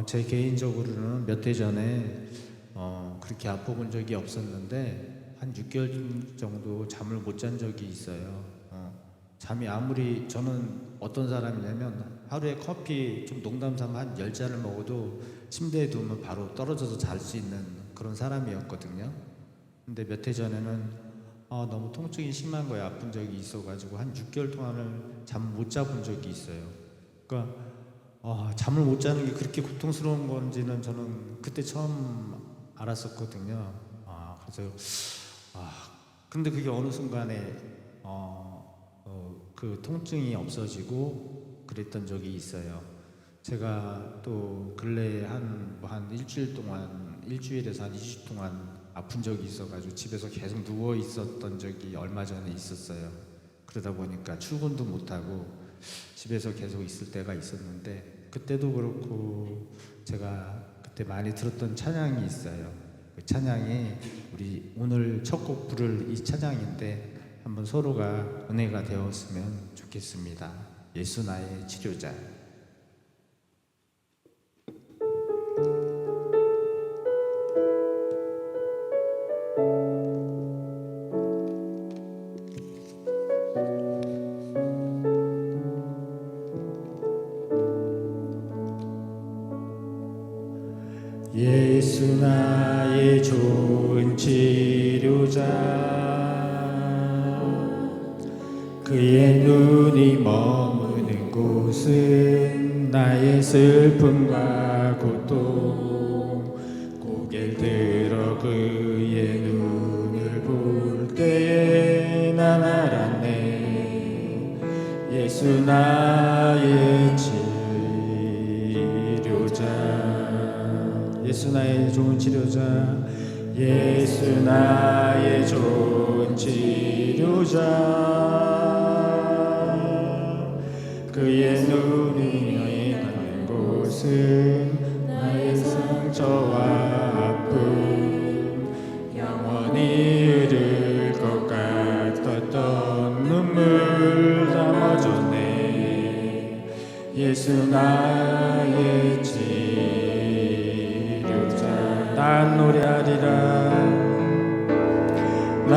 제 개인적으로는 몇 해 전에 그렇게 아파본 적이 없었는데 한 6개월 정도 잠을 못 잔 적이 있어요. 잠이 아무리 저는 어떤 사람이냐면 하루에 커피 좀 농담 삼아 한 10잔을 먹어도 침대에 두면 바로 떨어져서 잘 수 있는 그런 사람이었거든요. 근데 몇 해 전에는 너무 통증이 심한 거예요. 아픈 적이 있어가지고 한 6개월 동안을 잠을 못 자본 적이 있어요. 그러니까 잠을 못 자는 게 그렇게 고통스러운 건지는 저는 그때 처음 알았었거든요. 그래서 근데 그게 어느 순간에 그 통증이 없어지고 그랬던 적이 있어요. 제가 또 근래에 한 일주일에서 한 2주 동안 아픈 적이 있어가지고 집에서 계속 누워 있었던 적이 얼마 전에 있었어요. 그러다 보니까 출근도 못하고 집에서 계속 있을 때가 있었는데, 그때도 그렇고 제가 그때 많이 들었던 찬양이 있어요. 그 찬양이 우리 오늘 첫 곡 부를 이 찬양인데 한번 서로가 은혜가 되었으면 좋겠습니다. 예수 나의 치료자. 예수 나의 좋은 치료자, 그의 눈이 머무는 곳은 나의 슬픔과 고통. 고개를 들어 그의 눈을 볼 때에 난 알았네. 예수 나의 치료자. 예수 나의 좋은 치료자. 예수 나의 좋은 치료자. 그의 눈이 가는 곳은 나의 상처와 아픔, 영원히 흐를 것 같았던 눈물 다 멎었네. 예수 나의 치료자. 난 노래하리라. 난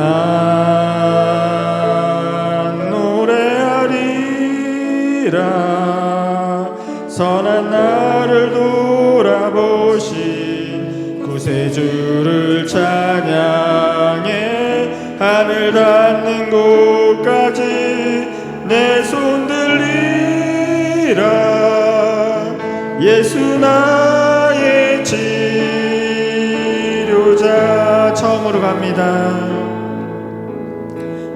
노래하리라. 선한 나를 돌아보신 구세주를 찬양해. 하늘 닿는 곳까지 내 손 들리라. 예수 나의 치료자. 처음으로 갑니다.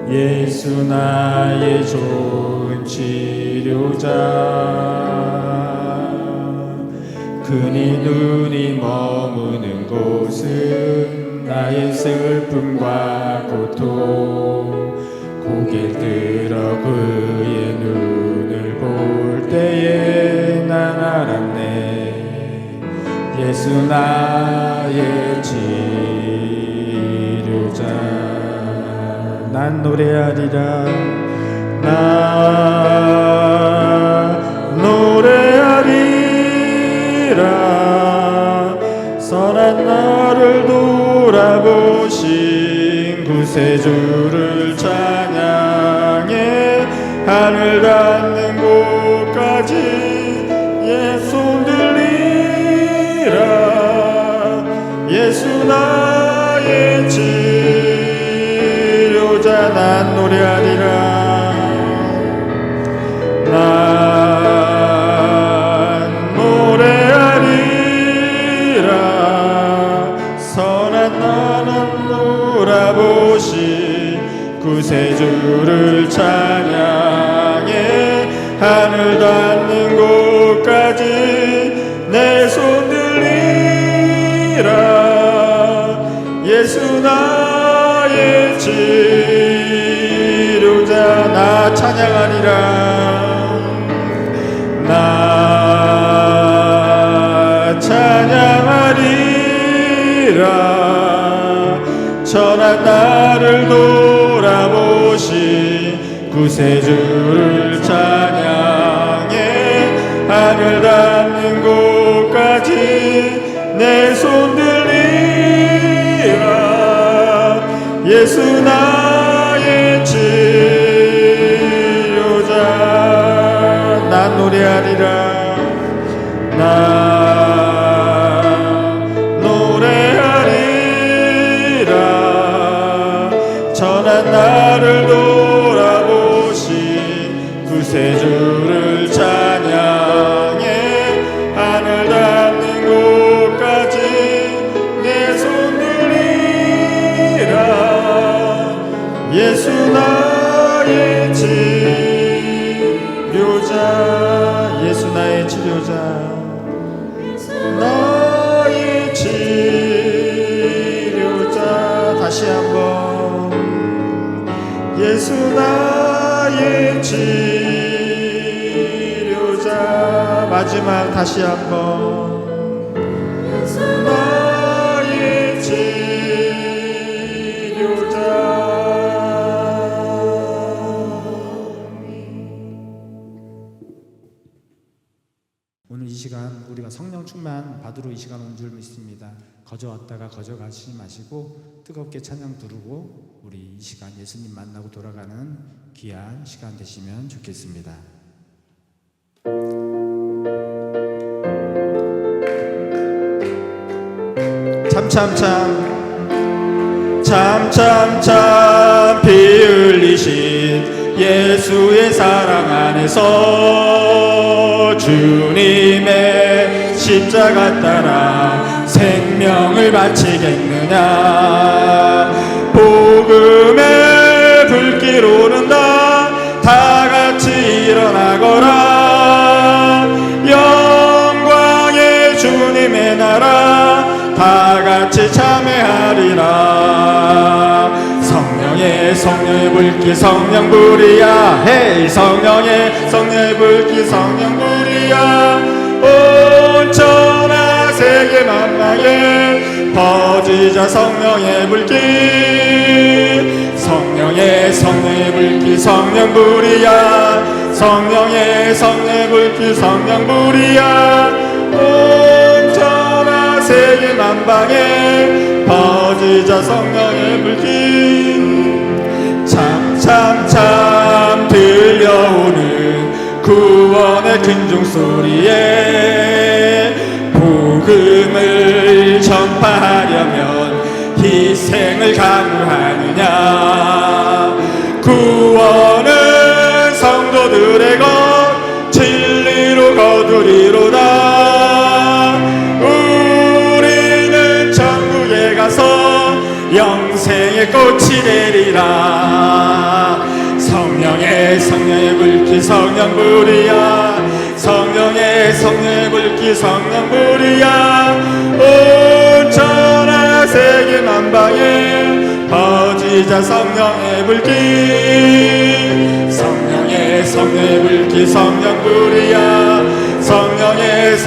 예수 나의 좋은 치료자. 그의 눈이 머무는 곳은 나의 슬픔과 고통. 고개를 들어 그의 눈을 볼 때에 난 알았네. 예수 나의 치료자. 난 노래하리라. 난 노래하리라. 선한 나를 돌아보신 구세주를 찬양해. 하늘 닿는 곳까지 예 손 들리라. 예수 나의 치료자. 난 노래하리라. 난 노래하리라. 선한 나는 돌아보신 구세주를 찬양해. 하늘 닿는 곳까지 내 손 들리라. 예수 나의 치료자. 나 찬양하리라. 나 찬양하리라. 천한 나를 돌아보신 구세주를 찬양해. 하늘 닿는 곳까지 내 손 들리라. 예수 나의 치료자. 난 노래하리라. 나 노래하리라. 전한 나를 돌아보신 구세주를 찬양해. 하늘 닿는 곳까지 내 손 들리라. 예수 나의 치료자. 예수 나의 치료자. 나의 치료자. 다시 한번. 예수 나의 치료자. 마지막 다시 한번. 예수 나의 치료자. 오늘 이 시간 우리가 성령 충만 받으러 이 시간 온 줄 믿습니다. 거저 왔다가 거저 가시지 마시고 뜨겁게 찬양 부르고 우리 이 시간 예수님 만나고 돌아가는 귀한 시간 되시면 좋겠습니다. 참참참 피 흘리신 예수의 사랑 안에서 주님의 십자가 따라 생명을 바치겠느냐. 복음의 불길 오른다. 다 같이 일어나거라. 영광의 주님의 나라 다 같이 참여하리라. 성령의 불길 성령 불이야. 헤이 성령의 불길 성령 불이야. 온 천하 세계 만방에 퍼지자 성령의 불길. 성령의 불길 성령 불이야. 성령의 불길 성령 불이야. 온 천하 세계 만방에 퍼지자 성령의 불길. 참참참 들려오는 구원의 큰종소리에 복음을 전파하려면 희생을 강구하느냐. 구원은 성도들의 것 진리로 거두리로다. 우리는 천국에 가서 영생의 꽃이 되리라. 성령의 불길 성령 불이야. 성령의 불길 성령 불이야. 온 천하 세계 만방에 퍼지자 성령의 불길. 성령의 불길 성령 불이야. 성령의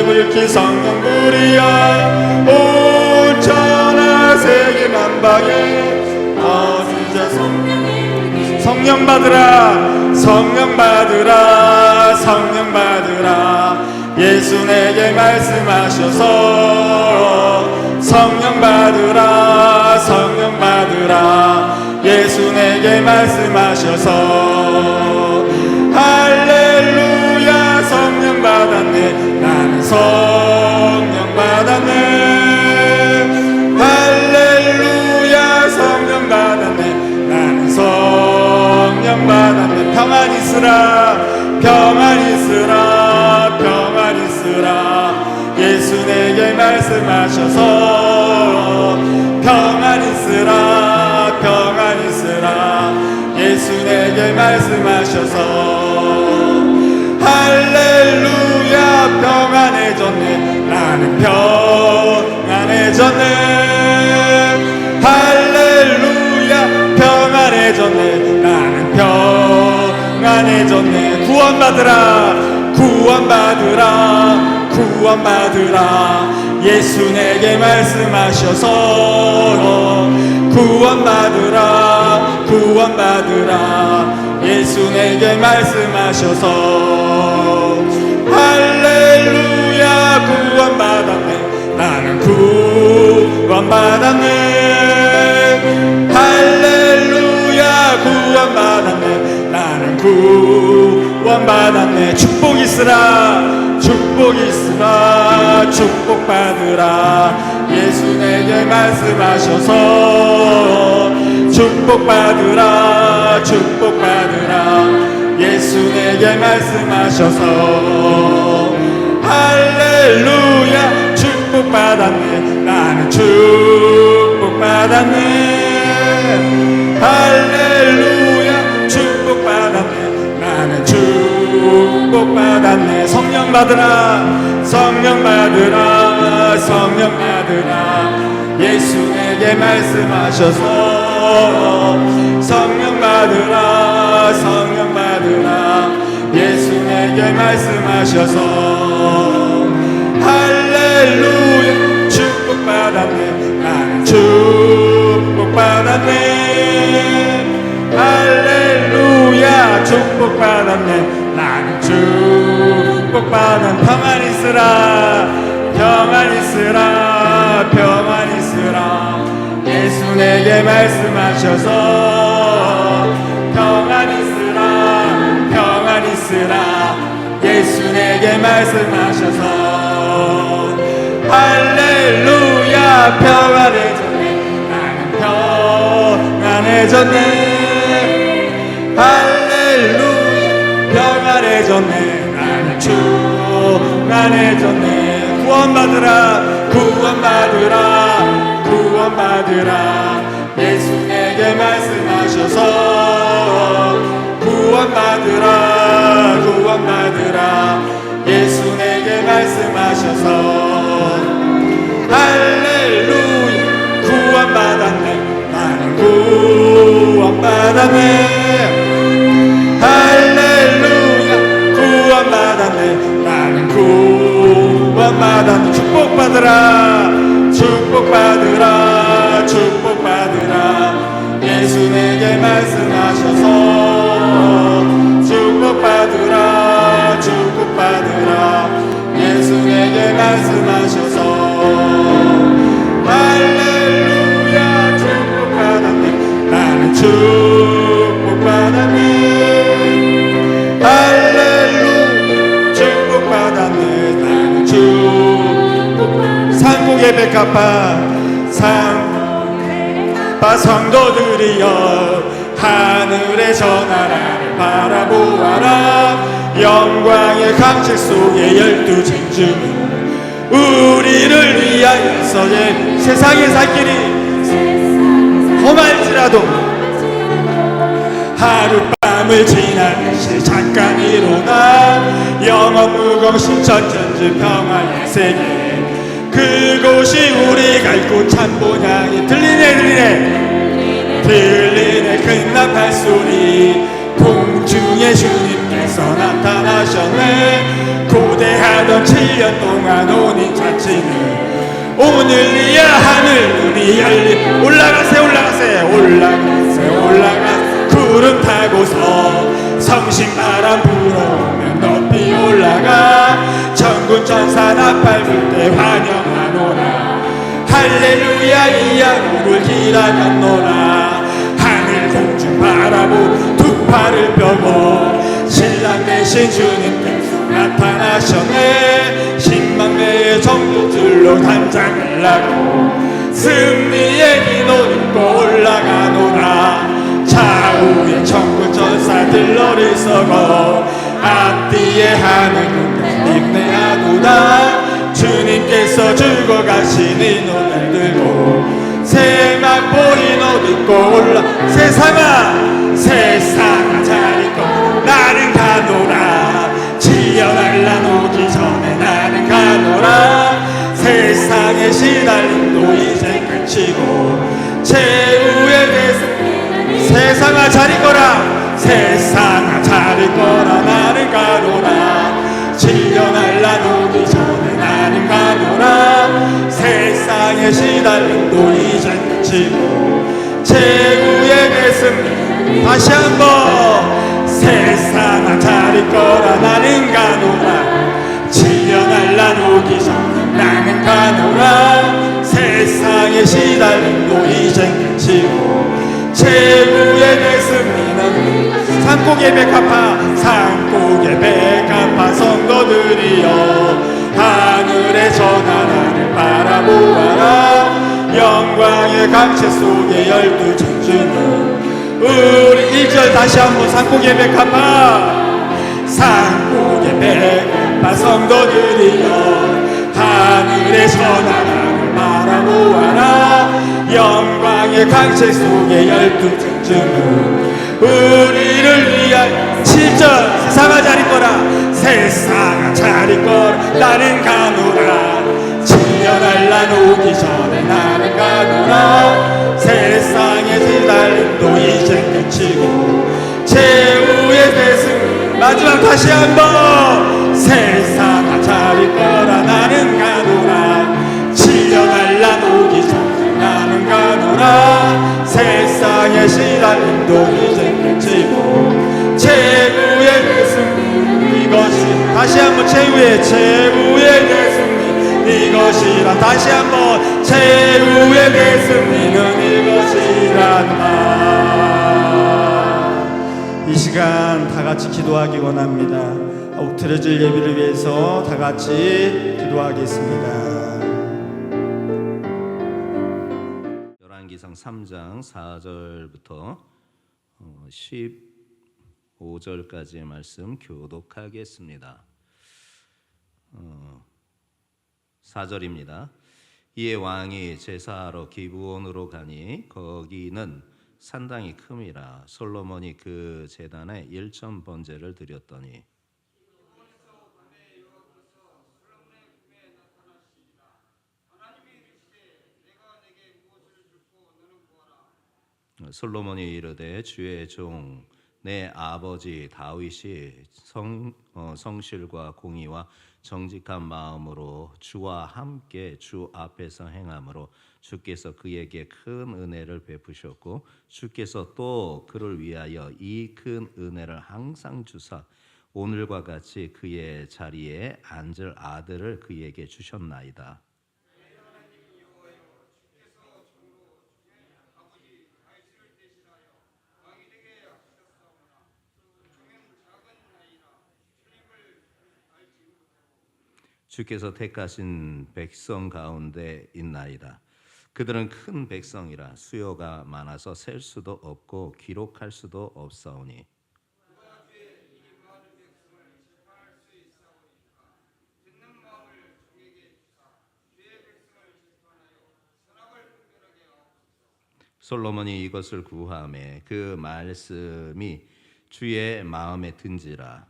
불길 성령 불이야. 온 천하 세계 만방에 퍼지자 성령의 불길. 성령 받으라. 성령 받으라. 성령 받으라. 예수 내게 말씀하셔서 성령 받으라. 성령 받으라. 예수 내게 말씀하셔서 할렐루야. 성령 받았네. 나는 성령 받았네. 할렐루야. 성령 받았네. 나는 성령 받았네. 평안 있으라. 평안 있으라. 평안 있으라. 예수 내게 말씀하셔서 평안 있으라. 평안 있으라. 예수 내게 말씀하셔서 할렐루야. 평안해졌네. 나는 평안해졌네. 할렐루야. 평안해졌네. 나는 평안해졌네. 구원받으라. 구원받으라. 구원받으라. 예수 내게 말씀하셔서 구원받으라. 구원받으라. 예수 내게 말씀하셔서 할렐루야. 구원받았네. 나는 구원받았네. 할렐루야 구원받았네. 나는 구원받았네. 축복 있으라 축복 있으라 축복받으라. 예수 내게 말씀하셔서 축복받으라 축복받으라. 예수 내게 말씀하셔서 할렐루야 축복받았네. 나는 축복받았네. 할렐루야 축복받았네. 나는 축복받았네. 성령 받으라 성령 받으라 성령 받으라. 예수 내게 말씀하셔서 성령 받으라 성령 받으라. 예수 내게 말씀하셔서 할렐루야 축복받았네. 나는 축복받았네. 할렐루야 축복받았네. 나는 축복받은. 평안 있으라 평안 있으라 평안 있으라. 예수 내게 말씀하셔서 평안 있으라 평안 있으라. 예수 내게 말씀하셔서 할렐루야 평안해졌네. 나는 평안해졌네. 할렐루야 평안해졌네. 나는 평안해졌네. 구원받으라 구원받으라 구원받으라. 예수 내게 말씀하셔서 구원받으라 구원받으라. 예수 내게 말씀하셔서 할렐루야 구원받았네. 나는 구원받았네. 할렐루야 구원받았네. 나는 구원받았네. 축복받으라 축복받으라 축복받으라. 예수 내게 말씀하셔서 축복받으라 축복받으라. 예수 내게 말씀하셔서 할렐루야 축복받았네. 나는 축복받았네. 할렐루야 축복받았네. 나는 축복받았네. 산국의 백합화 산바 성도들이여 하늘에서 나라를 바라보아라. 영광의 강책 속에 12 쟁주는 우리를 위하여서의 세상의 살길이 험할지라도 하룻밤을 지나듯이 잠깐이로나 영원 무거운 신천전주 평화의 세계. 그곳이 우리가 있고 참보향이 들리네 큰 나팔 소리. 공중에 주님께서 나타나셨네. 고대하던 7년 동안 온인 자치는 오늘이야 하늘 문이 열리. 올라가세 구름 타고서 성신 바람 불어오면 높이 올라가. 천군 천사 나팔 불 때 환영하노라. 할렐루야 이 양으로 기다렸노라. 하늘 공중 바라보 두 팔을 펴고 신랑 대신 주님께서 나타나셨네. 신망대의 정도들로 단장을 하고 승리의 기도 입고 올라가노라. 좌우에 천군 천사들 너를 서고 앞뒤에 하늘은 인내하노라. 주님께서 주고 가신 이 눈을 들고 세마포인 옷 입고 올라. 세상아 잘 있고 나는 가노라. 지연할 날 오기 전에 나는 가노라. 세상의 시달림도 이제 끝이고 최후의 대승. 세상아 잘 있거라. 세상아 잘 있거라. 나는 가노라. 지연할 날 오기 전에 나는 가노라. 세상의 시달림도 이제 끝이고 최후의 대승. 다시 한번 세상아 잘 있거라. 나는 가노라. 지연할 날 오기 전에 나는 가노라. 세상의 산고개 백합화 산고개 백합화 성도들이여 하늘에서 나라를 바라보아라 영광의 강체 속에 12 천주는 우리 1절 다시 한번 산고개 백합화 산고개 백합화 성도들이여 하늘에서 나라를 바라보아라 영광의 강체 속에 12 천주는 우리를 위하여 7절 세상아 자리 거라 세상아 자리 거라 나는 가노라 7년 난 오기 전에 나는 가노라 세상의 시달림도 이제 끝이고 최후의 대승 마지막 다시 한번 세상아 자리 거라 나는 가노라 7년 난 오기 전에 나는 가노라 세상의 시달림도 이제 끝이고 최후의 대승 이것이 다시 한번 최후의 대승리 이것이라 다시 한번 최후의 대승리는 이것이란다. 이 시간 다 같이 기도하기 원합니다. 엎드려질 예비를 위해서 다 같이 기도하겠습니다. 열왕기상 3장 4절부터 15절까지의 말씀 교독하겠습니다. 4절입니다. 이에 왕이 제사하러 기브온으로 가니 거기는 산당이 큼이라 솔로몬이 그 제단에 1천 번제를 드렸더니 솔로몬이 이르되 주의 종 내 아버지 다윗이 성실과 공의와 정직한 마음으로 주와 함께 주 앞에서 행함으로 주께서 그에게 큰 은혜를 베푸셨고 주께서 또 그를 위하여 이 큰 은혜를 항상 주사 오늘과 같이 그의 자리에 앉을 아들을 그에게 주셨나이다. 주께서 택하신 백성 가운데 있나이다. 그들은 큰 백성이라 수요가 많아서 셀 수도 없고 기록할 수도 없사오니 솔로몬이 이것을 구하매 그 말씀이 주의 마음에 든지라.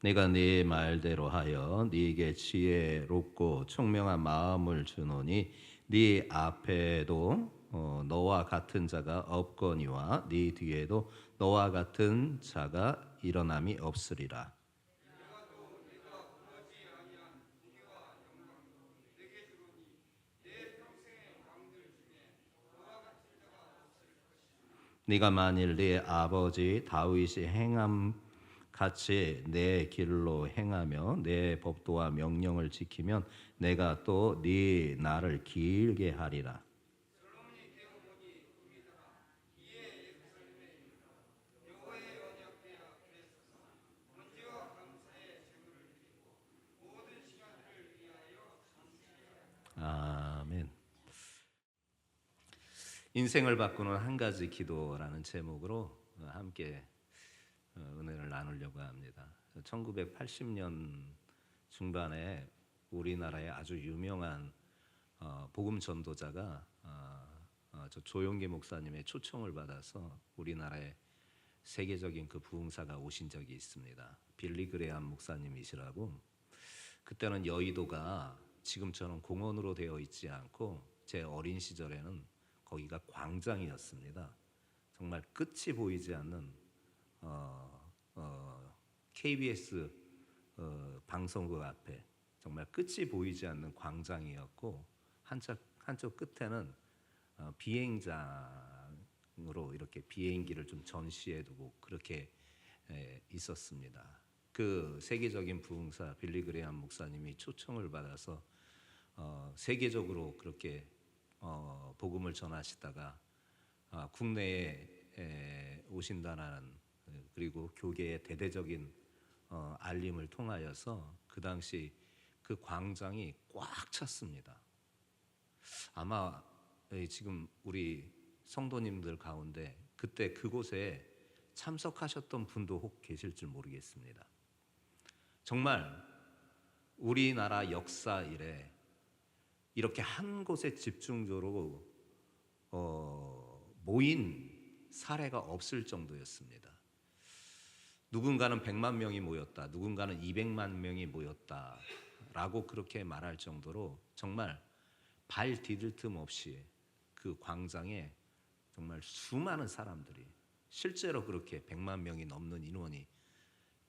내가 네 말대로 하여 네게 지혜롭고 총명한 마음을 주노니 네 앞에도 너와 같은 자가 없거니와 네 뒤에도 너와 같은 자가 일어남이 없으리라. 네가 만일 네 아버지 다윗이 행함 같이 내 길로 행하며 내 법도와 명령을 지키면 내가 또 네 날을 길게 하리라. 아멘. 인생을 바꾸는 한 가지 기도라는 제목으로 함께 은혜를 나누려고 합니다. 1980년 중반에 우리나라의 아주 유명한 복음 전도자가 저 조용기 목사님의 초청을 받아서 우리나라에 세계적인 그 부흥사가 오신 적이 있습니다. 빌리 그레암 목사님이시라고. 그때는 여의도가 지금처럼 공원으로 되어 있지 않고 제 어린 시절에는 거기가 광장이었습니다. 정말 끝이 보이지 않는 KBS 방송국 앞에 정말 끝이 보이지 않는 광장이었고 한쪽 끝에는 비행장이 이렇게 비행기를 좀 전시해두고 그렇게 있었습니다. 그 세계적인 부흥사 빌리 그레이엄 목사님이 초청을 받아서 세계적으로 그렇게 복음을 전하시다가 국내에 오신다는 그리고 교계의 대대적인 알림을 통하여서 그 당시 그 광장이 꽉 찼습니다. 아마 지금 우리 성도님들 가운데 그때 그곳에 참석하셨던 분도 혹 계실 줄 모르겠습니다. 정말 우리나라 역사 이래 이렇게 한 곳에 집중적으로 모인 사례가 없을 정도였습니다. 누군가는 100만 명이 모였다, 누군가는 200만 명이 모였다라고 그렇게 말할 정도로 정말 발 디딜 틈 없이 그 광장에 정말 수많은 사람들이 실제로 그렇게 100만 명이 넘는 인원이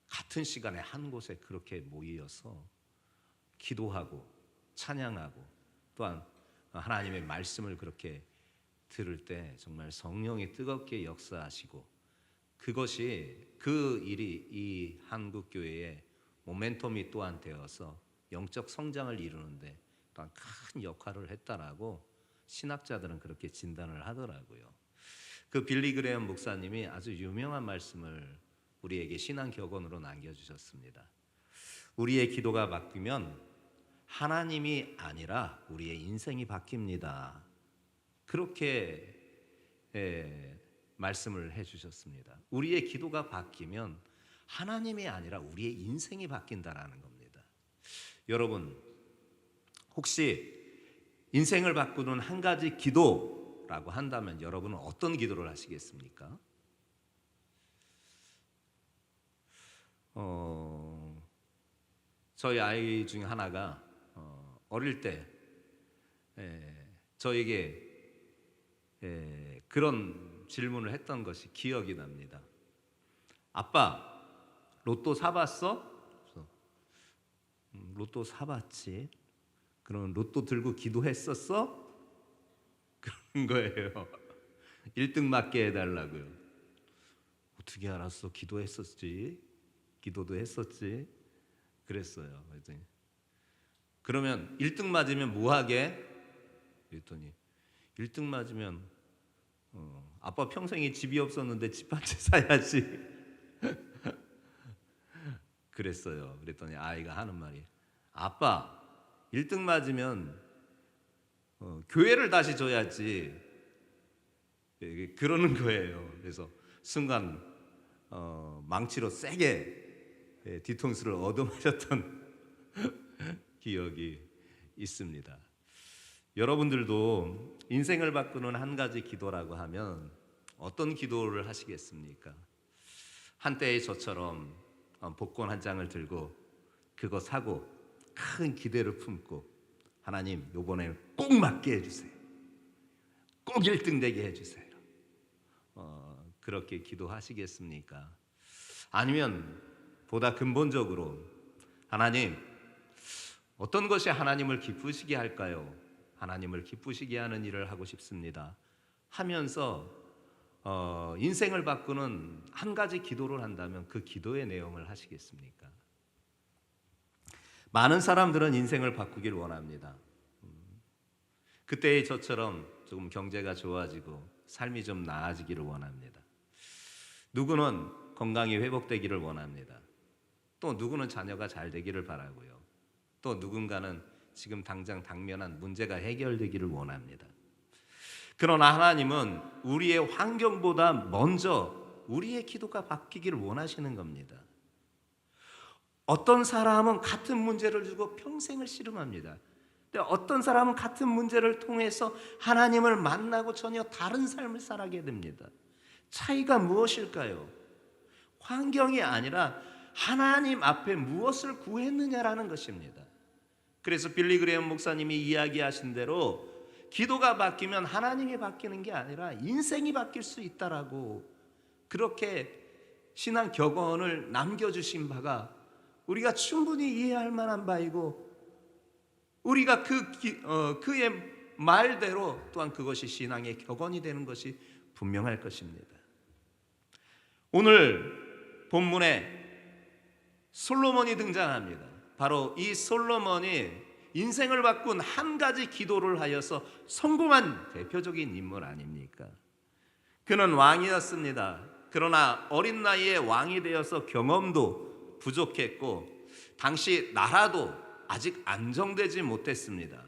같은 시간에 한 곳에 그렇게 모여서 기도하고 찬양하고 또한 하나님의 말씀을 그렇게 들을 때 정말 성령이 뜨겁게 역사하시고 그것이 그 일이 이 한국 교회의 모멘텀이 또한 되어서 영적 성장을 이루는데 또한 큰 역할을 했다라고 신학자들은 그렇게 진단을 하더라고요. 그 빌리 그레이엄 목사님이 아주 유명한 말씀을 우리에게 신앙 격언으로 남겨주셨습니다. 우리의 기도가 바뀌면 하나님이 아니라 우리의 인생이 바뀝니다. 그렇게 말씀을 해주셨습니다. 우리의 기도가 바뀌면 하나님이 아니라 우리의 인생이 바뀐다라는 겁니다. 여러분 혹시 인생을 바꾸는 한 가지 기도라고 한다면 여러분은 어떤 기도를 하시겠습니까? 저희 아이 중에 하나가 어릴 때 저에게 그런 질문을 했던 것이 기억이 납니다. 아빠, 로또 사봤어? 그래서, 로또 사봤지. 그럼 로또 들고 기도했었어? 그런 거예요. 1등 맞게 해달라고요. 어떻게 알았어? 기도했었지. 기도도 했었지. 그랬어요. 그랬더니 그러면 1등 맞으면 뭐 하게? 그랬더니 1등 맞으면 아빠 평생에 집이 없었는데 집 한 채 사야지. 그랬어요. 그랬더니 아이가 하는 말이 아빠 1등 맞으면 교회를 다시 줘야지. 그러는 거예요. 그래서 순간 망치로 세게 뒤통수를 얻어맞았던 기억이 있습니다. 여러분들도 인생을 바꾸는 한 가지 기도라고 하면 어떤 기도를 하시겠습니까? 한때의 저처럼 복권 한 장을 들고 그거 사고 큰 기대를 품고 하나님 요번에 꼭 맞게 해주세요. 꼭 1등 되게 해주세요. 그렇게 기도하시겠습니까? 아니면 보다 근본적으로 하나님 어떤 것이 하나님을 기쁘시게 할까요? 하나님을 기쁘시게 하는 일을 하고 싶습니다 하면서 인생을 바꾸는 한 가지 기도를 한다면 그 기도의 내용을 하시겠습니까? 많은 사람들은 인생을 바꾸길 원합니다. 그때의 저처럼 조금 경제가 좋아지고 삶이 좀 나아지기를 원합니다. 누구는 건강이 회복되기를 원합니다. 또 누구는 자녀가 잘 되기를 바라고요. 또 누군가는 지금 당장 당면한 문제가 해결되기를 원합니다. 그러나 하나님은 우리의 환경보다 먼저 우리의 기도가 바뀌기를 원하시는 겁니다. 어떤 사람은 같은 문제를 주고 평생을 씨름합니다. 근데 어떤 사람은 같은 문제를 통해서 하나님을 만나고 전혀 다른 삶을 살아가게 됩니다. 차이가 무엇일까요? 환경이 아니라 하나님 앞에 무엇을 구했느냐라는 것입니다. 그래서 빌리 그레이엄 목사님이 이야기하신 대로 기도가 바뀌면 하나님이 바뀌는 게 아니라 인생이 바뀔 수 있다라고 그렇게 신앙 격언을 남겨주신 바가 우리가 충분히 이해할 만한 바이고 우리가 그의 말대로 또한 그것이 신앙의 격언이 되는 것이 분명할 것입니다. 오늘 본문에 솔로몬이 등장합니다. 바로 이 솔로몬이 인생을 바꾼 한 가지 기도를 하여서 성공한 대표적인 인물 아닙니까? 그는 왕이었습니다. 그러나 어린 나이에 왕이 되어서 경험도 부족했고 당시 나라도 아직 안정되지 못했습니다.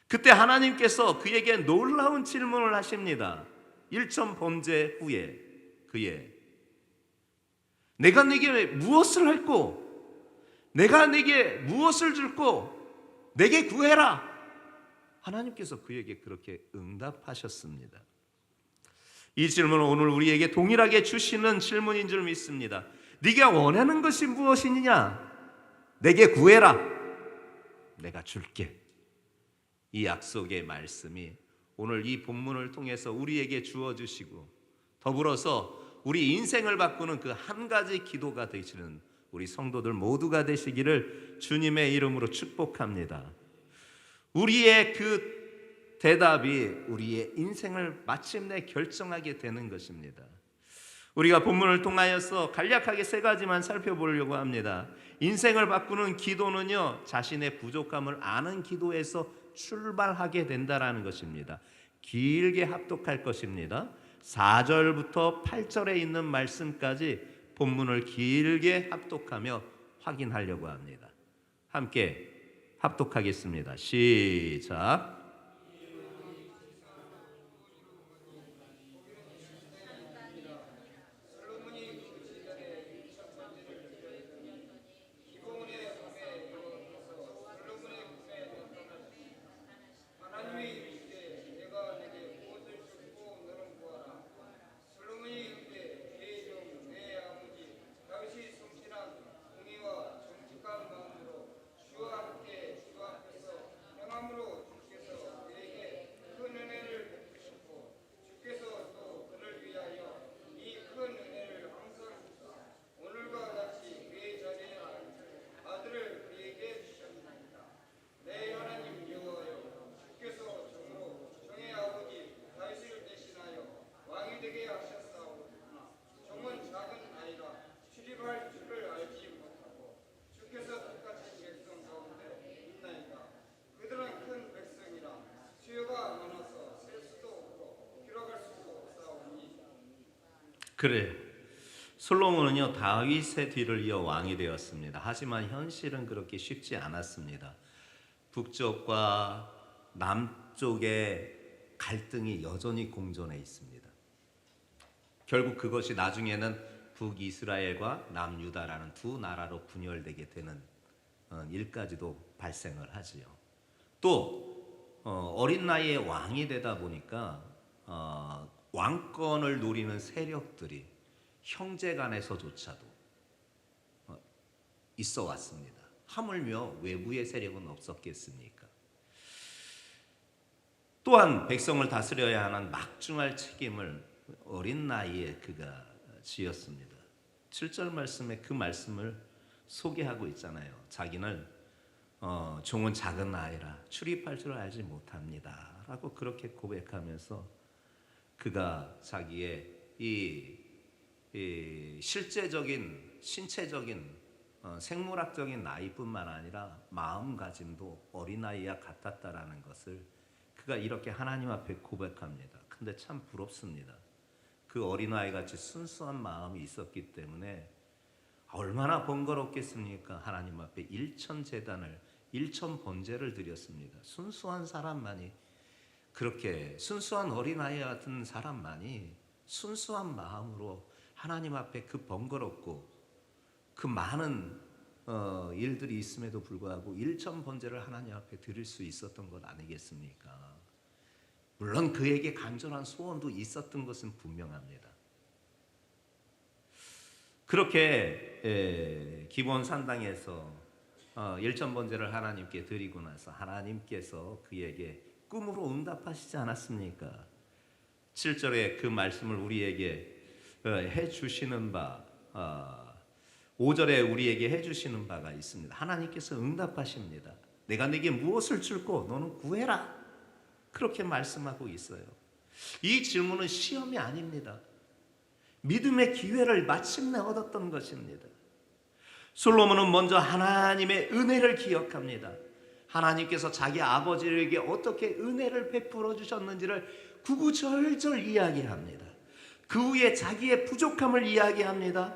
그때 하나님께서 그에게 놀라운 질문을 하십니다. 일천 번제 후에 그의 내가 네게 무엇을 할꼬? 내가 네게 무엇을 줄꼬? 내게 구해라. 하나님께서 그에게 그렇게 응답하셨습니다. 이 질문은 오늘 우리에게 동일하게 주시는 질문인 줄 믿습니다. 네가 원하는 것이 무엇이냐? 내게 구해라. 내가 줄게. 이 약속의 말씀이 오늘 이 본문을 통해서 우리에게 주어주시고 더불어서 우리 인생을 바꾸는 그 한 가지 기도가 되시는 우리 성도들 모두가 되시기를 주님의 이름으로 축복합니다. 우리의 그 대답이 우리의 인생을 마침내 결정하게 되는 것입니다. 우리가 본문을 통하여서 간략하게 세 가지만 살펴보려고 합니다. 인생을 바꾸는 기도는요, 자신의 부족함을 아는 기도에서 출발하게 된다라는 것입니다. 길게 합독할 것입니다. 4절부터 8절에 있는 말씀까지 본문을 길게 합독하며 확인하려고 합니다. 함께 합독하겠습니다. 시작. 그래. 솔로몬은요 다윗의 뒤를 이어 왕이 되었습니다. 하지만 현실은 그렇게 쉽지 않았습니다. 북쪽과 남쪽의 갈등이 여전히 공존해 있습니다. 결국 그것이 나중에는 북이스라엘과 남유다라는 두 나라로 분열되게 되는 일까지도 발생을 하지요. 또 어린 나이에 왕이 되다 보니까 왕권을 노리는 세력들이 형제간에서조차도 있어 왔습니다. 하물며 외부의 세력은 없었겠습니까? 또한 백성을 다스려야 하는 막중할 책임을 어린 나이에 그가 지었습니다. 7절 말씀에 그 말씀을 소개하고 있잖아요. 자기는 종은 작은 아이라 출입할 줄 알지 못합니다 라고 그렇게 고백하면서 그가 자기의 이 실제적인 신체적인 생물학적인 나이뿐만 아니라 마음가짐도 어린아이와 같았다라는 것을 그가 이렇게 하나님 앞에 고백합니다. 근데 참 부럽습니다. 그 어린아이 같이 순수한 마음이 있었기 때문에 얼마나 번거롭겠습니까? 하나님 앞에 일천제단을 일천번제를 드렸습니다. 순수한 사람만이 그렇게 순수한 어린아이 같은 사람만이 순수한 마음으로 하나님 앞에 그 번거롭고 그 많은 일들이 있음에도 불구하고 일천번제를 하나님 앞에 드릴 수 있었던 것 아니겠습니까? 물론 그에게 간절한 소원도 있었던 것은 분명합니다. 그렇게 기본 산당에서 일천번제를 하나님께 드리고 나서 하나님께서 그에게 꿈으로 응답하시지 않았습니까? 7절에 그 말씀을 우리에게 해주시는 바 5절에 우리에게 해주시는 바가 있습니다. 하나님께서 응답하십니다. 내가 네게 무엇을 줄고 너는 구해라. 그렇게 말씀하고 있어요. 이 질문은 시험이 아닙니다. 믿음의 기회를 마침내 얻었던 것입니다. 솔로몬은 먼저 하나님의 은혜를 기억합니다. 하나님께서 자기 아버지에게 어떻게 은혜를 베풀어 주셨는지를 구구절절 이야기합니다. 그 후에 자기의 부족함을 이야기합니다.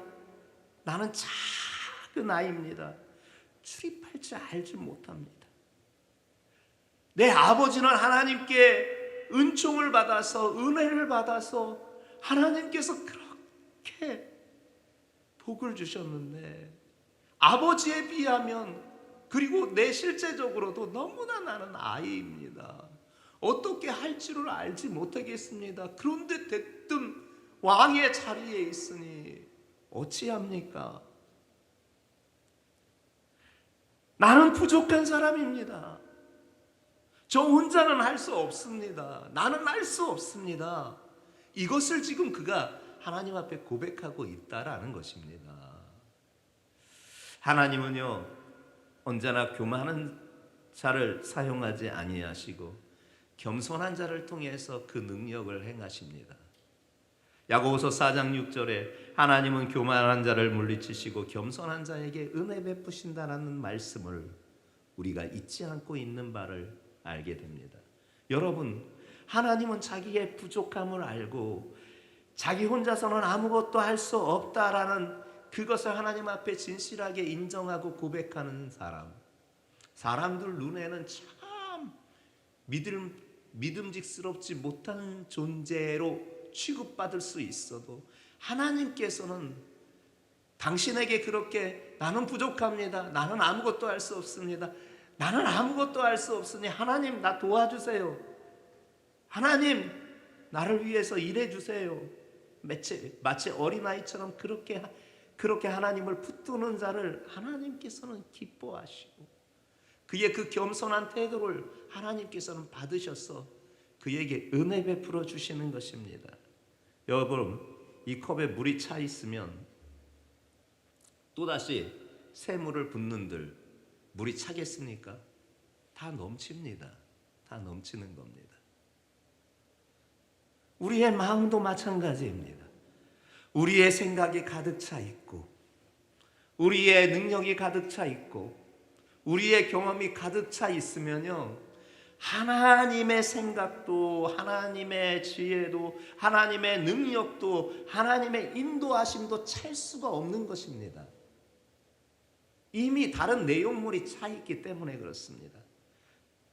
나는 작은 아이입니다. 출입할 줄 알지 못합니다. 내 아버지는 하나님께 은총을 받아서 은혜를 받아서 하나님께서 그렇게 복을 주셨는데 아버지에 비하면 그리고 내 실제적으로도 너무나 나는 아이입니다. 어떻게 할 줄을 알지 못하겠습니다. 그런데 대뜸 왕의 자리에 있으니 어찌합니까? 나는 부족한 사람입니다. 저 혼자는 할 수 없습니다. 나는 할 수 없습니다. 이것을 지금 그가 하나님 앞에 고백하고 있다라는 것입니다. 하나님은요 언제나 교만한 자를 사용하지 아니하시고 겸손한 자를 통해서 그 능력을 행하십니다. 야고보서 4장 6절에 하나님은 교만한 자를 물리치시고 겸손한 자에게 은혜 베푸신다라는 말씀을 우리가 잊지 않고 있는 바를 알게 됩니다. 여러분, 하나님은 자기의 부족함을 알고 자기 혼자서는 아무것도 할 수 없다라는 그것을 하나님 앞에 진실하게 인정하고 고백하는 사람들 눈에는 참 믿음직스럽지 못한 존재로 취급받을 수 있어도 하나님께서는 당신에게 그렇게 나는 부족합니다. 나는 아무것도 할 수 없습니다. 나는 아무것도 할 수 없으니 하나님 나 도와주세요. 하나님 나를 위해서 일해주세요. 마치 어린아이처럼 그렇게 하나님을 붙드는 자를 하나님께서는 기뻐하시고 그의 그 겸손한 태도를 하나님께서는 받으셔서 그에게 은혜 베풀어 주시는 것입니다. 여러분, 이 컵에 물이 차 있으면 또다시 새 물을 붓는들 물이 차겠습니까? 다 넘칩니다. 다 넘치는 겁니다. 우리의 마음도 마찬가지입니다. 우리의 생각이 가득 차 있고 우리의 능력이 가득 차 있고 우리의 경험이 가득 차 있으면요 하나님의 생각도 하나님의 지혜도 하나님의 능력도 하나님의 인도하심도 찰 수가 없는 것입니다. 이미 다른 내용물이 차 있기 때문에 그렇습니다.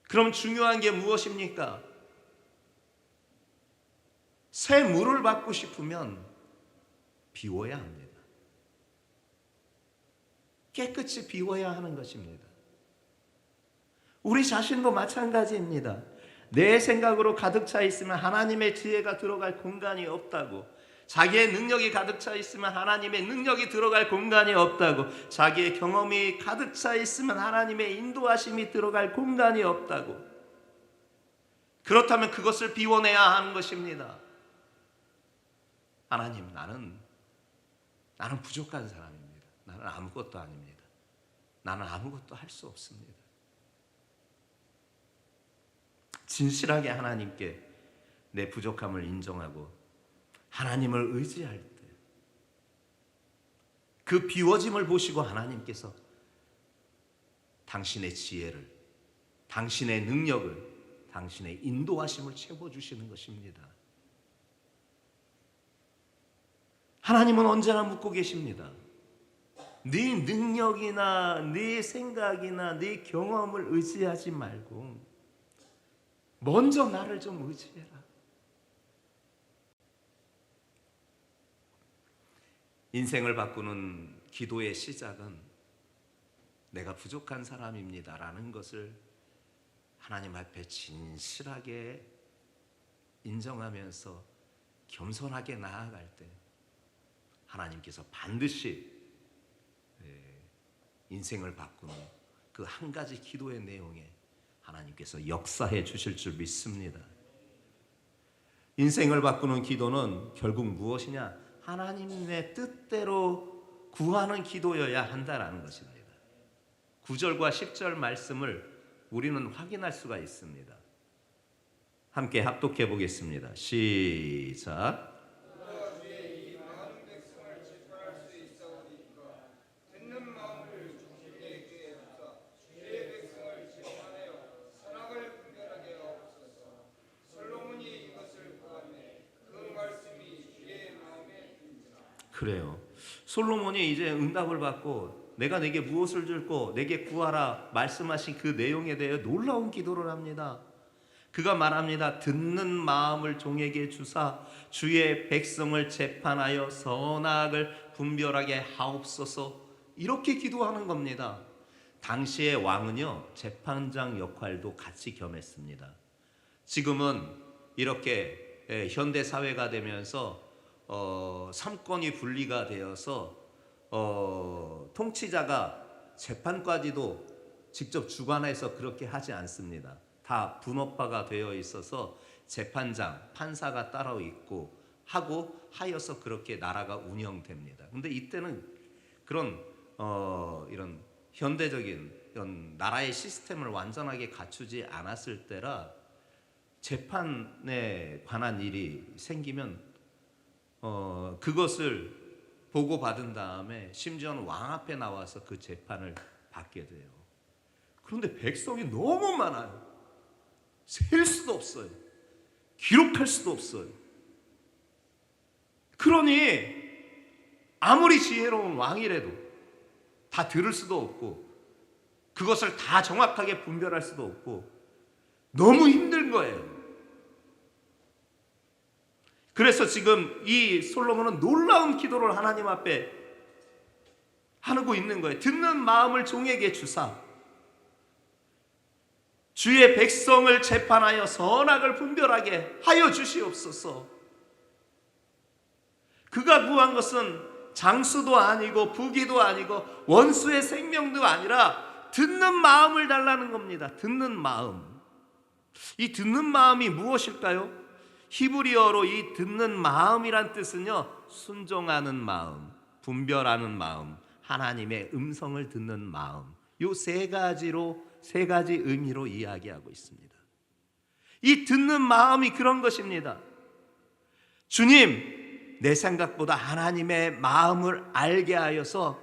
그럼 중요한 게 무엇입니까? 새 물을 받고 싶으면 비워야 합니다. 깨끗이 비워야 하는 것입니다. 우리 자신도 마찬가지입니다. 내 생각으로 가득 차 있으면 하나님의 지혜가 들어갈 공간이 없다고, 자기의 능력이 가득 차 있으면 하나님의 능력이 들어갈 공간이 없다고, 자기의 경험이 가득 차 있으면 하나님의 인도하심이 들어갈 공간이 없다고. 그렇다면 그것을 비워내야 하는 것입니다. 하나님, 나는 부족한 사람입니다. 나는 아무것도 아닙니다. 나는 아무것도 할 수 없습니다. 진실하게 하나님께 내 부족함을 인정하고 하나님을 의지할 때 그 비워짐을 보시고 하나님께서 당신의 지혜를, 당신의 능력을, 당신의 인도하심을 채워주시는 것입니다. 하나님은 언제나 묻고 계십니다. 네 능력이나 네 생각이나 네 경험을 의지하지 말고 먼저 나를 좀 의지해라. 인생을 바꾸는 기도의 시작은 내가 부족한 사람입니다라는 것을 하나님 앞에 진실하게 인정하면서 겸손하게 나아갈 때 하나님께서 반드시 인생을 바꾸는 그 한 가지 기도의 내용에 하나님께서 역사해 주실 줄 믿습니다. 인생을 바꾸는 기도는 결국 무엇이냐? 하나님의 뜻대로 구하는 기도여야 한다라는 것입니다. 9절과 10절 말씀을 우리는 확인할 수가 있습니다. 함께 합독해 보겠습니다. 시작. 그래요. 솔로몬이 이제 응답을 받고 내가 내게 무엇을 줄고 내게 구하라 말씀하신 그 내용에 대해 놀라운 기도를 합니다. 그가 말합니다. 듣는 마음을 종에게 주사 주의 백성을 재판하여 선악을 분별하게 하옵소서. 이렇게 기도하는 겁니다. 당시의 왕은요, 재판장 역할도 같이 겸했습니다. 지금은 이렇게 현대 사회가 되면서 삼권이 분리가 되어서 통치자가 재판까지도 직접 주관해서 그렇게 하지 않습니다. 다 분업화가 되어 있어서 재판장, 판사가 따로 있고 하고 하여서 그렇게 나라가 운영됩니다. 근데 이때는 그런 이런 현대적인 이런 나라의 시스템을 완전하게 갖추지 않았을 때라 재판에 관한 일이 생기면 그것을 보고받은 다음에 심지어는 왕 앞에 나와서 그 재판을 받게 돼요. 그런데 백성이 너무 많아요. 셀 수도 없어요. 기록할 수도 없어요. 그러니 아무리 지혜로운 왕이라도 다 들을 수도 없고 그것을 다 정확하게 분별할 수도 없고 너무 힘든 거예요. 그래서 지금 이 솔로몬은 놀라운 기도를 하나님 앞에 하고 있는 거예요. 듣는 마음을 종에게 주사 주의 백성을 재판하여 선악을 분별하게 하여 주시옵소서. 그가 구한 것은 장수도 아니고 부귀도 아니고 원수의 생명도 아니라 듣는 마음을 달라는 겁니다. 듣는 마음. 이 듣는 마음이 무엇일까요? 히브리어로 이 듣는 마음이란 뜻은요, 순종하는 마음, 분별하는 마음, 하나님의 음성을 듣는 마음, 요 세 가지 의미로 이야기하고 있습니다. 이 듣는 마음이 그런 것입니다. 주님, 내 생각보다 하나님의 마음을 알게 하여서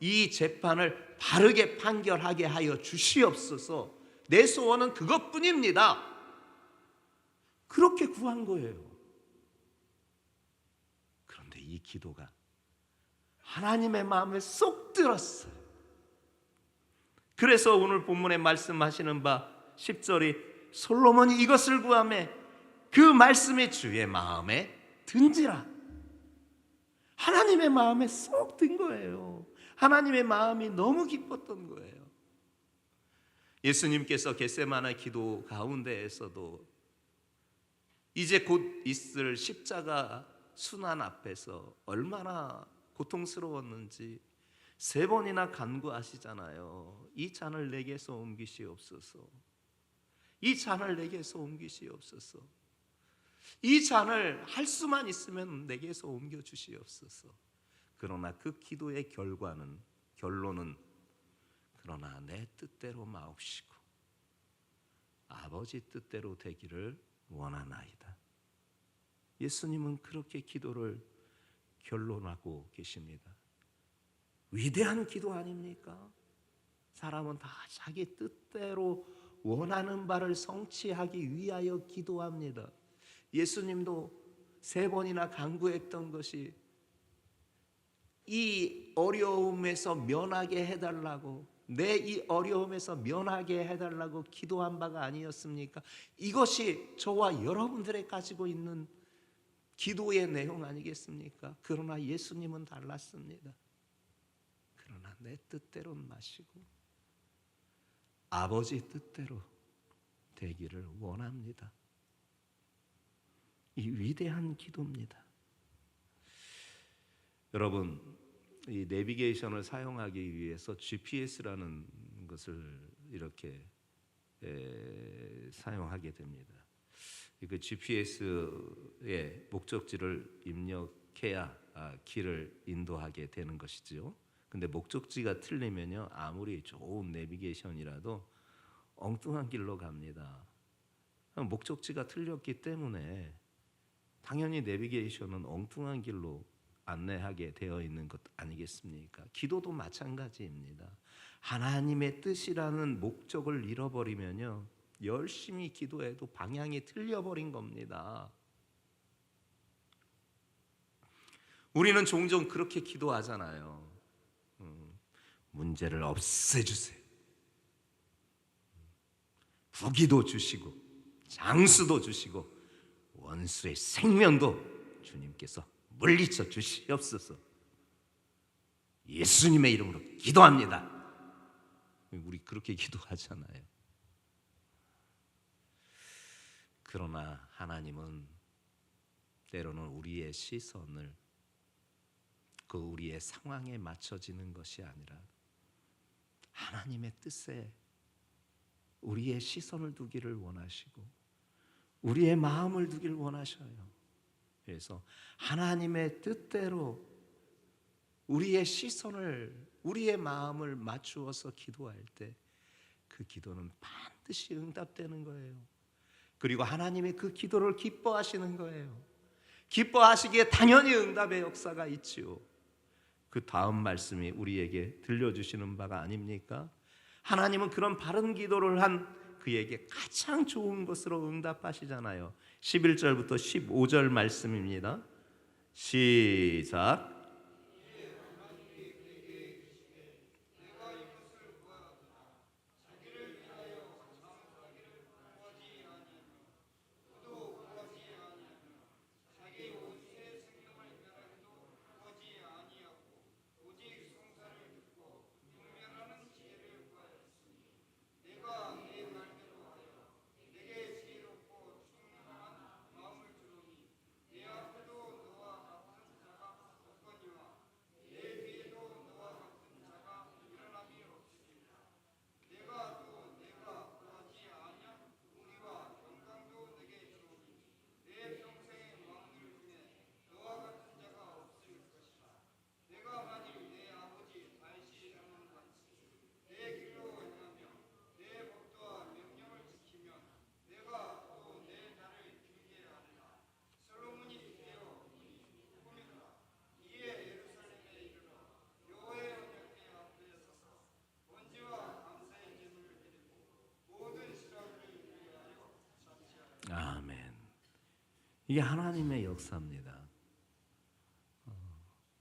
이 재판을 바르게 판결하게 하여 주시옵소서. 내 소원은 그것뿐입니다. 그렇게 구한 거예요. 그런데 이 기도가 하나님의 마음에 쏙 들었어요. 그래서 오늘 본문에 말씀하시는 바 10절이 솔로몬이 이것을 구하매 그 말씀이 주의 마음에 든지라. 하나님의 마음에 쏙 든 거예요. 하나님의 마음이 너무 기뻤던 거예요. 예수님께서 겟세마네 기도 가운데에서도 이제 곧 있을 십자가 순환 앞에서 얼마나 고통스러웠는지 3번이나 간구하시잖아요. 이 잔을 내게서 옮기시옵소서. 이 잔을 내게서 옮기시옵소서. 이 잔을 할 수만 있으면 내게서 옮겨주시옵소서. 그러나 그 기도의 결론은 그러나 내 뜻대로 마옵시고 아버지 뜻대로 되기를 원하나이다. 예수님은 그렇게 기도를 결론하고 계십니다. 위대한 기도 아닙니까? 사람은 다 자기 뜻대로 원하는 바를 성취하기 위하여 기도합니다. 예수님도 3번이나 간구했던 것이 이 어려움에서 면하게 해달라고, 내 이 어려움에서 면하게 해달라고 기도한 바가 아니었습니까? 이것이 저와 여러분들의 가지고 있는 기도의 내용 아니겠습니까? 그러나 예수님은 달랐습니다. 그러나 내 뜻대로는 마시고 아버지 뜻대로 되기를 원합니다. 이 위대한 기도입니다. 여러분, 이 내비게이션을 사용하기 위해서 GPS라는 것을 이렇게 사용하게 됩니다. 그 GPS의 목적지를 입력해야 길을 인도하게 되는 것이죠. 근데 목적지가 틀리면요, 아무리 좋은 내비게이션이라도 엉뚱한 길로 갑니다. 목적지가 틀렸기 때문에 당연히 내비게이션은 엉뚱한 길로 안내하게 되어 있는 것 아니겠습니까? 기도도 마찬가지입니다. 하나님의 뜻이라는 목적을 잃어버리면요, 열심히 기도해도 방향이 틀려버린 겁니다. 우리는 종종 그렇게 기도하잖아요. 문제를 없애주세요. 부귀도 주시고 장수도 주시고 원수의 생명도 주님께서 물리쳐 주시옵소서. 예수님의 이름으로 기도합니다. 우리 그렇게 기도하잖아요. 그러나 하나님은 때로는 우리의 시선을 그 우리의 상황에 맞춰지는 것이 아니라 하나님의 뜻에 우리의 시선을 두기를 원하시고 우리의 마음을 두기를 원하셔요. 그래서 하나님의 뜻대로 우리의 시선을, 우리의 마음을 맞추어서 기도할 때 그 기도는 반드시 응답되는 거예요. 그리고 하나님의 그 기도를 기뻐하시는 거예요. 기뻐하시기에 당연히 응답의 역사가 있지요. 그 다음 말씀이 우리에게 들려주시는 바가 아닙니까? 하나님은 그런 바른 기도를 한 그에게 가장 좋은 것으로 응답하시잖아요. 11절부터 15절 말씀입니다. 시작. 아멘. 이게 하나님의 역사입니다.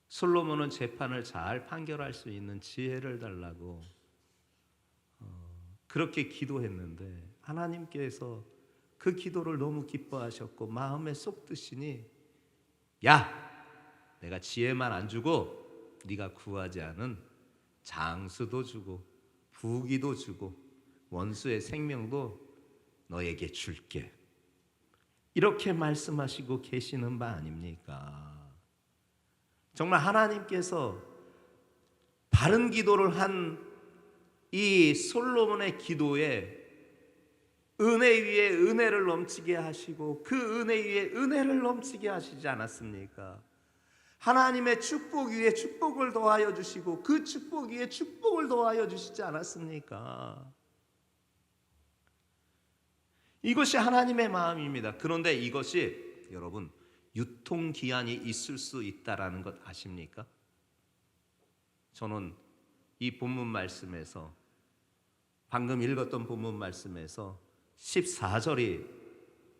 솔로몬은 재판을 잘 판결할 수 있는 지혜를 달라고 그렇게 기도했는데 하나님께서 그 기도를 너무 기뻐하셨고 마음에 쏙 드시니, 야, 내가 지혜만 안 주고 네가 구하지 않은 장수도 주고 부귀도 주고 원수의 생명도 너에게 줄게. 이렇게 말씀하시고 계시는 바 아닙니까? 정말 하나님께서 바른 기도를 한 이 솔로몬의 기도에 은혜 위에 은혜를 넘치게 하시고 그 은혜 위에 은혜를 넘치게 하시지 않았습니까? 하나님의 축복 위에 축복을 더하여 주시고 그 축복 위에 축복을 더하여 주시지 않았습니까? 이것이 하나님의 마음입니다. 그런데 이것이 여러분 유통기한이 있을 수 있다라는 것 아십니까? 저는 이 본문 말씀에서, 방금 읽었던 본문 말씀에서 14절이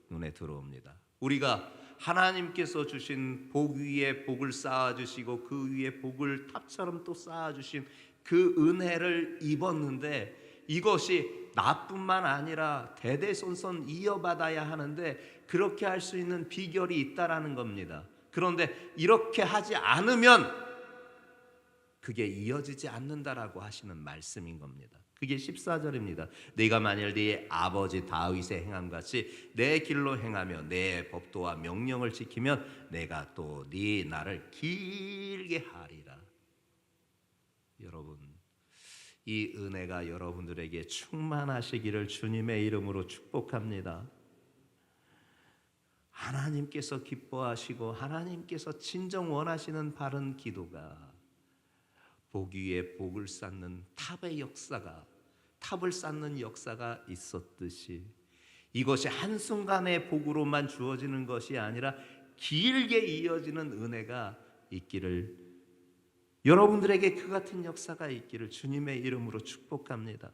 눈에 들어옵니다. 우리가 하나님께서 주신 복 위에 복을 쌓아주시고 그 위에 복을 탑처럼 또 쌓아주신 그 은혜를 입었는데 이것이 나뿐만 아니라 대대손손 이어받아야 하는데 그렇게 할 수 있는 비결이 있다라는 겁니다. 그런데 이렇게 하지 않으면 그게 이어지지 않는다라고 하시는 말씀인 겁니다. 그게 14절입니다. 네가 만일 네 아버지 다윗의 행함같이 내 길로 행하며 내 법도와 명령을 지키면 내가 또 네 날을 길게 하리라. 여러분, 이 은혜가 여러분들에게 충만하시기를 주님의 이름으로 축복합니다. 하나님께서 기뻐하시고 하나님께서 진정 원하시는 바른 기도가 복 위에 복을 쌓는 탑의 역사가, 탑을 쌓는 역사가 있었듯이 이것이 한순간의 복으로만 주어지는 것이 아니라 길게 이어지는 은혜가 있기를, 여러분들에게 그 같은 역사가 있기를 주님의 이름으로 축복합니다.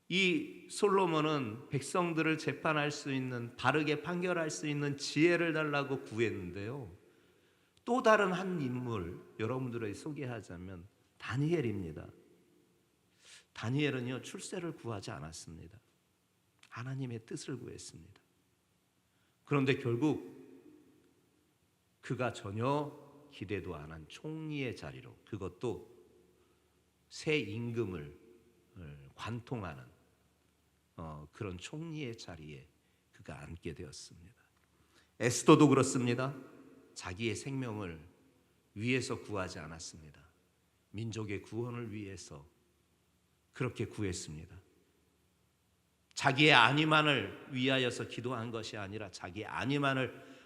이 솔로몬은 백성들을 재판할 수 있는, 바르게 판결할 수 있는 지혜를 달라고 구했는데요, 또 다른 한 인물 여러분들에게 소개하자면 다니엘입니다. 다니엘은요, 출세를 구하지 않았습니다. 하나님의 뜻을 구했습니다. 그런데 결국 그가 전혀 기대도 안 한 총리의 자리로, 그것도 새 임금을 관통하는 그런 총리의 자리에 그가 앉게 되었습니다. 에스더도 그렇습니다. 자기의 생명을 위해서 구하지 않았습니다. 민족의 구원을 위해서 그렇게 구했습니다. 자기의 안위만을 위하여서 기도한 것이 아니라 자기의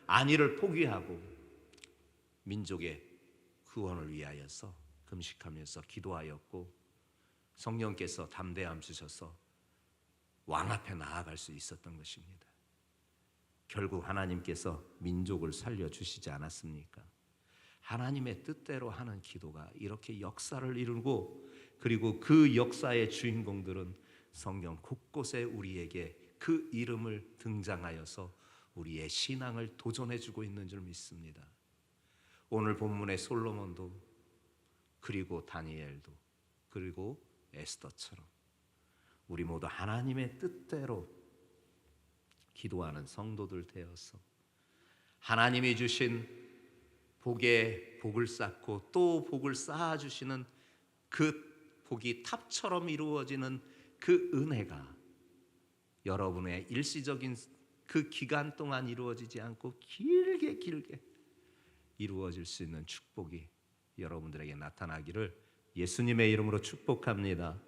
안위를 포기하고 민족의 구원을 위하여서 금식하면서 기도하였고, 성령께서 담대함 주셔서 왕 앞에 나아갈 수 있었던 것입니다. 결국 하나님께서 민족을 살려주시지 않았습니까? 하나님의 뜻대로 하는 기도가 이렇게 역사를 이루고, 그리고 그 역사의 주인공들은 성경 곳곳에 우리에게 그 이름을 등장하여서 우리의 신앙을 도전해주고 있는 줄 믿습니다. 오늘 본문의 솔로몬도, 그리고 다니엘도, 그리고 에스더처럼 우리 모두 하나님의 뜻대로 기도하는 성도들 되어서 하나님이 주신 복에 복을 쌓고 또 복을 쌓아주시는 그 복이 탑처럼 이루어지는 그 은혜가 여러분의 일시적인 그 기간 동안 이루어지지 않고 길게 이루어질 수 있는 축복이 여러분들에게 나타나기를 예수님의 이름으로 축복합니다.